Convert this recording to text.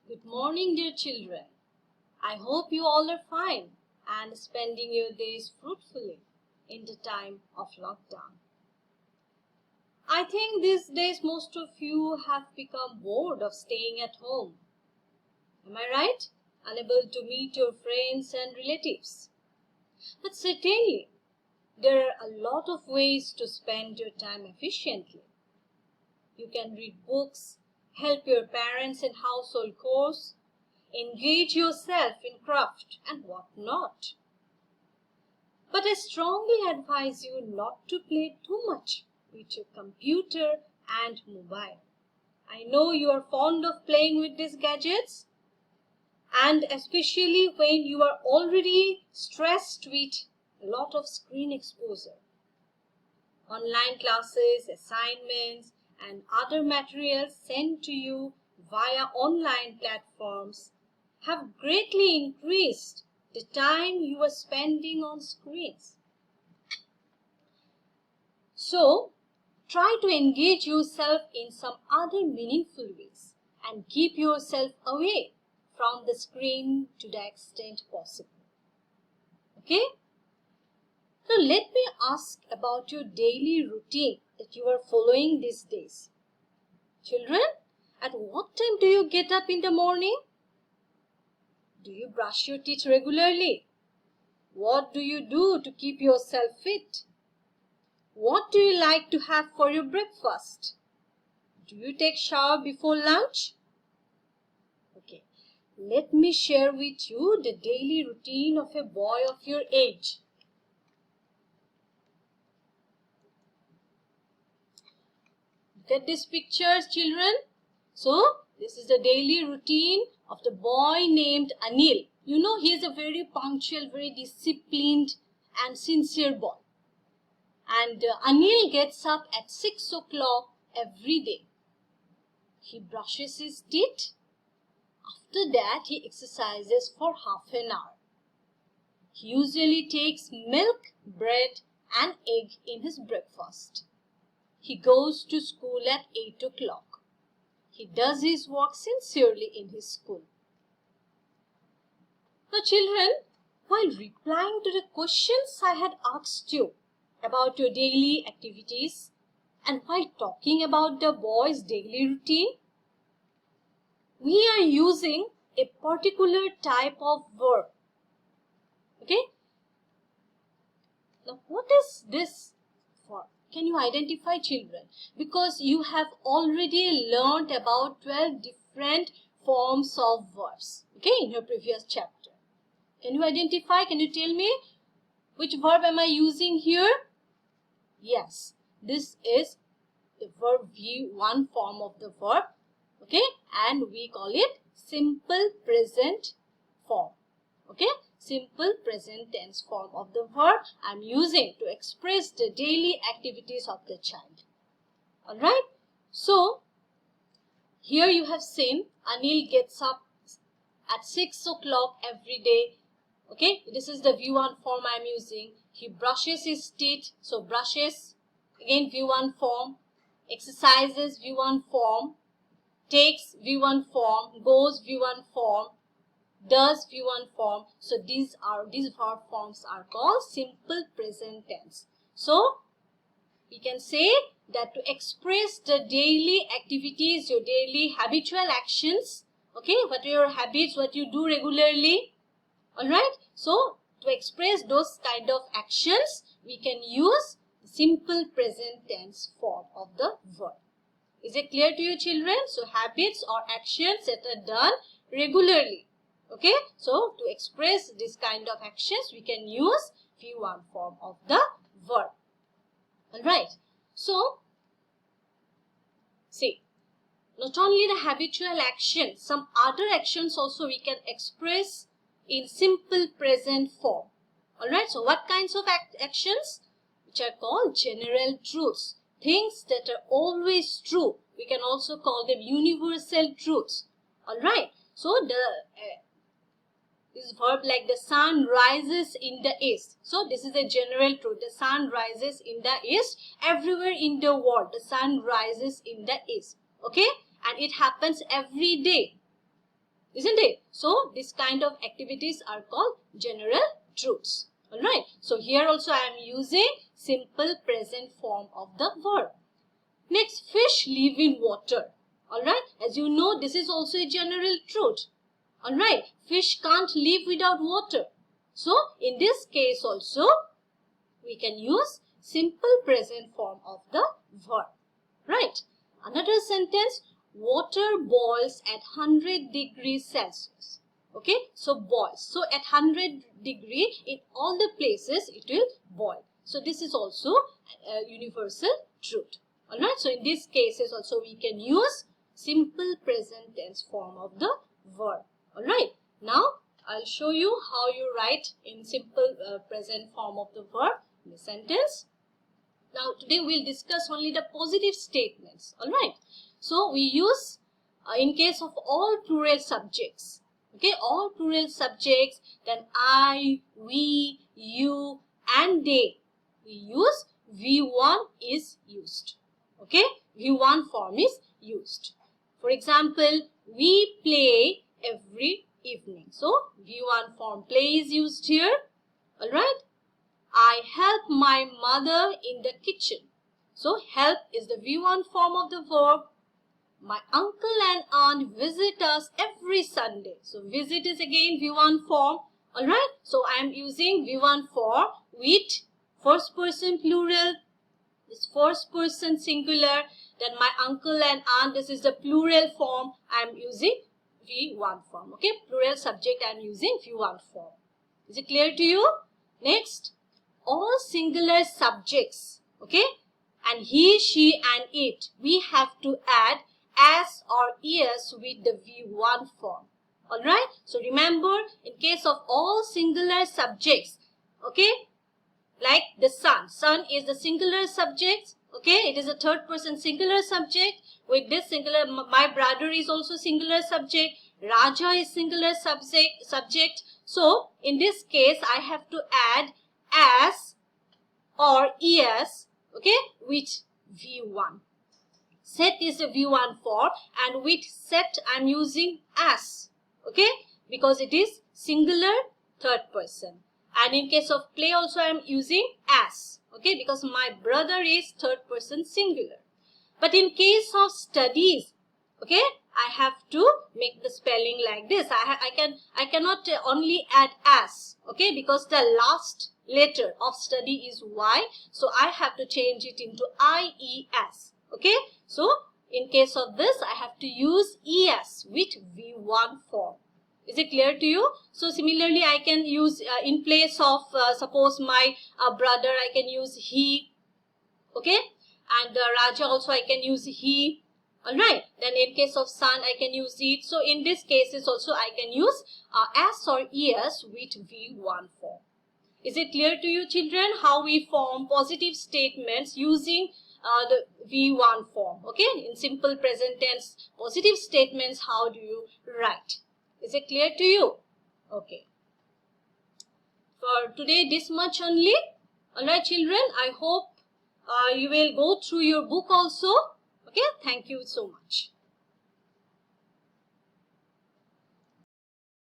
Good morning, dear children. I hope you all are fine and spending your days fruitfully in the time of lockdown. I think these days most of you have become bored of staying at home. Am I right? Unable to meet your friends and relatives. But certainly, there are a lot of ways to spend your time efficiently. You can read books, help your parents in household chores, engage yourself in craft and what not. But I strongly advise you not to play too much with your computer and mobile. I know you are fond of playing with these gadgets, and especially when you are already stressed with a lot of screen exposure. Online classes, assignments, and other materials sent to you via online platforms have greatly increased the time you are spending on screens. So, try to engage yourself in some other meaningful ways and keep yourself away from the screen to the extent possible. Okay? Now, let me ask about your daily routine that you are following these days. Children, at what time do you get up in the morning? Do you brush your teeth regularly? What do you do to keep yourself fit? What do you like to have for your breakfast? Do you take shower before lunch? Okay, let me share with you the daily routine of a boy of your age. Look at these pictures, children. So, this is the daily routine of the boy named Anil. You know, he is a very punctual, very disciplined and sincere boy. And Anil gets up at 6 o'clock every day. He brushes his teeth. After that, he exercises for half an hour. He usually takes milk, bread and egg in his breakfast. He goes to school at 8 o'clock. He does his work sincerely in his school. Now, children, while replying to the questions I had asked you about your daily activities and while talking about the boy's daily routine, we are using a particular type of verb. Okay? Now, what is this for? Can you identify, children? Because you have already learned about 12 different forms of verbs, okay, in your previous chapter. Can you identify? Can you tell me which verb am I using here? Yes, this is the verb V1 form of the verb, okay, and we call it simple present form, okay. Simple present tense form of the verb I am using to express the daily activities of the child. Alright, so here you have seen Anil gets up at 6 o'clock every day. Okay, this is the V1 form I am using. He brushes his teeth, so brushes, again V1 form, exercises V1 form, takes V1 form, goes V1 form, does V1 form. So these verb forms are called simple present tense. So we can say that to express the daily activities, your daily habitual actions, okay, what are your habits, what you do regularly, alright. So to express those kind of actions, we can use the simple present tense form of the verb. Is it clear to you, children? So habits or actions that are done regularly. Okay, so to express this kind of actions, we can use V1 form of the verb. Alright, so see, not only the habitual action, some other actions also we can express in simple present form. Alright, so what kinds of actions? Which are called general truths. Things that are always true. We can also call them universal truths. Alright, so this verb like the sun rises in the east. So this is a general truth. The sun rises in the east. Everywhere in the world, the sun rises in the east. Okay? And it happens every day. isn't it? So this kind of activities are called general truths. Alright, so here also I am using simple present form of the verb. Next, fish live in water. Alright, as you know, this is also a general truth. Alright, fish can't live without water. So in this case also we can use simple present form of the verb. Right. Another sentence, water boils at 100 degrees Celsius. Okay, so boils. So at 100 degree, in all the places it will boil. So this is also a universal truth. Alright, so in these cases also we can use simple present tense form of the verb. Alright, now I'll show you how you write in simple present form of the verb in the sentence. Now today we'll discuss only the positive statements. Alright, so we use in case of all plural subjects. Okay, all plural subjects, then I, we, you and they, we use V1 is used. Okay, V1 form is used. For example, we play every evening. So V1 form play is used here. Alright, I help my mother in the kitchen. So help is the V1 form of the verb. My uncle and aunt visit us every Sunday. So visit is again V1 form. Alright, so I am using V1 form with first person plural, this first person singular, then my uncle and aunt, this is the plural form, I am using V1 form. Okay, plural subject I am using V1 form. Is it clear to you? Next, all singular subjects, okay, and he, she and it, we have to add as or es with the V1 form. Alright, so remember, in case of all singular subjects, okay, like the sun. Sun is the singular subject. Okay, it is a third person singular subject. With this singular, my brother is also singular subject. Raja is singular subject. So in this case, I have to add as or es. Okay, with V1. Set is a V1 form, and with set I am using as. Okay, because it is singular third person. And in case of play also I am using as. Okay, because my brother is third person singular. But in case of studies, okay, I have to make the spelling like this. I cannot only add as. Okay, because the last letter of study is Y. So I have to change it into IES. Okay, so in case of this I have to use ES with V1 form. Is it clear to you? So similarly, I can use in place of suppose my brother, I can use he. Okay, and Raja also I can use he. Alright, then in case of son I can use it. So in these cases also I can use as or es with V1 form. Is it clear to you, children, how we form positive statements using the V1 form? Okay, in simple present tense positive statements, how do you write? Is it clear to you? Okay. For today, this much only. Alright, children, I hope you will go through your book also. Okay, thank you so much.